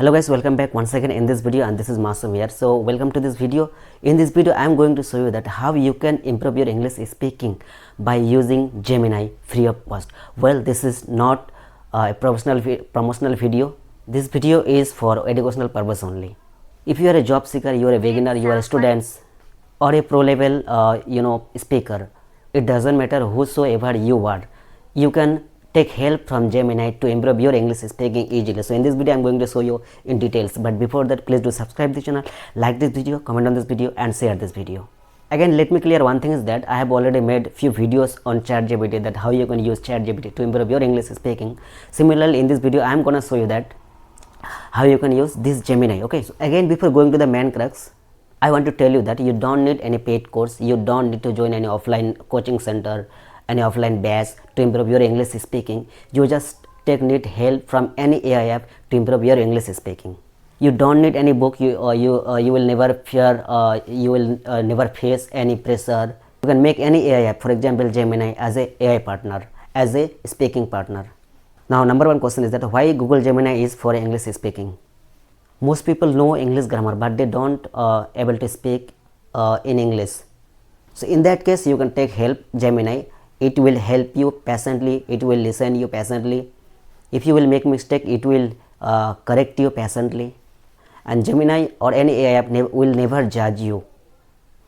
Hello guys, welcome back once again in this video, and this is Masum here. So welcome to this video. In this video I am going to show you that how you can improve your English speaking by using Gemini free of cost. Well, this is not a promotional video. This video is for educational purpose only. If you are a job seeker, you are a beginner, you are a student, or a pro level speaker, it doesn't matter whosoever you are, you can take help from Gemini to improve your English speaking easily. So in this video I am going to show you in details, but before that please do subscribe the channel, like this video, comment on this video and share this video. Again, let me clear one thing is that I have already made few videos on ChatGPT, that how you can use ChatGPT to improve your English speaking. Similarly, in this video I am gonna show you that how you can use this Gemini. Okay, so again, before going to the main crux, I want to tell you that you don't need any paid course, you don't need to join any offline coaching center, any offline batch to improve your English speaking. You just need help from any AI app to improve your English speaking. You don't need any book. You will never fear. You will never face any pressure. You can make any AI app, for example Gemini, as a AI partner, as a speaking partner. Now, number one question is that why Google Gemini is for English speaking. Most people know English grammar, but they don't able to speak in English. So in that case, you can take help Gemini. It will help you patiently, it will listen you patiently. If you will make mistake, it will correct you patiently, and Gemini or any AI app will never judge you.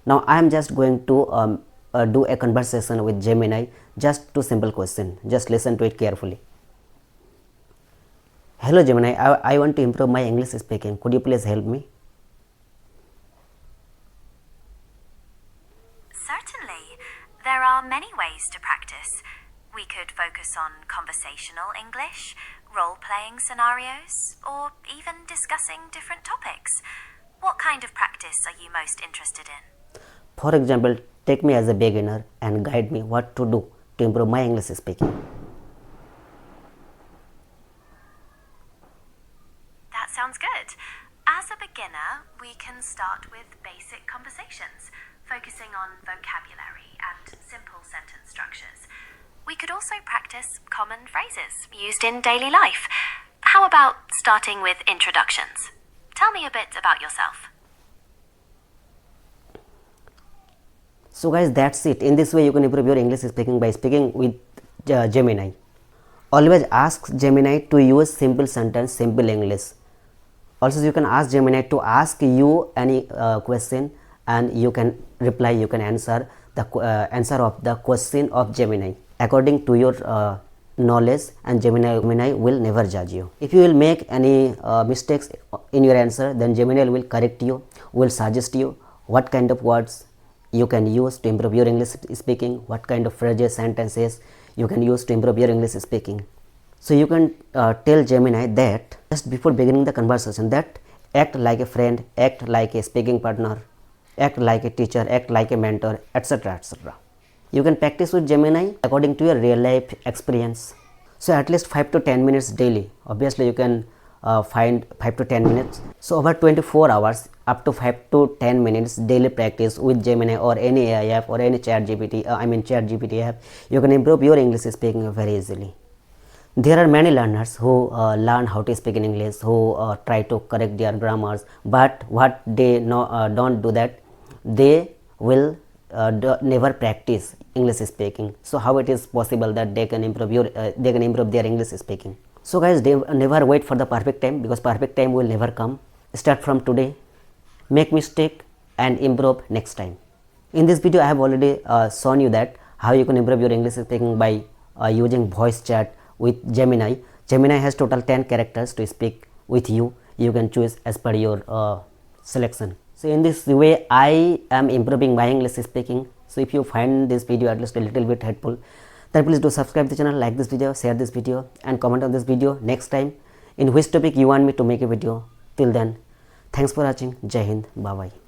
Now I am just going to do a conversation with Gemini, just two simple questions. Just listen to it carefully. Hello Gemini, I want to improve my English speaking. Could you please help me? There are many ways to practice. We could focus on conversational English, role-playing scenarios, or even discussing different topics. What kind of practice are you most interested in? For example, take me as a beginner and guide me what to do to improve my English speaking. That sounds good. As a beginner, we can start with basic conversations, focusing on vocabulary and simple sentence structures. We could also practice common phrases used in daily life. How about starting with introductions? Tell me a bit about yourself. So guys, that's it. In this way you can improve your English speaking by speaking with Gemini. Always ask Gemini to use simple sentence, simple English. Also, you can ask Gemini to ask you any question, and you can reply, you can answer the answer of the question of Gemini according to your knowledge, and Gemini will never judge you. If you will make any mistakes in your answer, then Gemini will correct you, will suggest you what kind of words you can use to improve your English speaking, what kind of phrases, sentences you can use to improve your English speaking. So you can tell Gemini that just before beginning the conversation, that act like a friend, act like a speaking partner, act like a teacher, act like a mentor, etc., etc. You can practice with Gemini according to your real life experience. So at least 5 to 10 minutes daily. Obviously you can find 5 to 10 minutes. So over 24 hours, up to 5 to 10 minutes daily practice with Gemini or any AI app or any ChatGPT app, you can improve your English speaking very easily. There are many learners who learn how to speak in English, who try to correct their grammars, but what they don't do that, they will never practice English speaking. So how it is possible that they can improve their English speaking? So guys, they never wait for the perfect time, because perfect time will never come. Start from today, make mistake and improve next time. In this video I have already shown you that how you can improve your English speaking by using voice chat with Gemini. Gemini has total 10 characters to speak with you. You can choose as per your selection. So in this way I am improving my English speaking. So if you find this video at least a little bit helpful, then please do subscribe the channel, like this video, share this video and comment on this video next time in which topic you want me to make a video. Till then, thanks for watching. Jai Hind. Bye bye.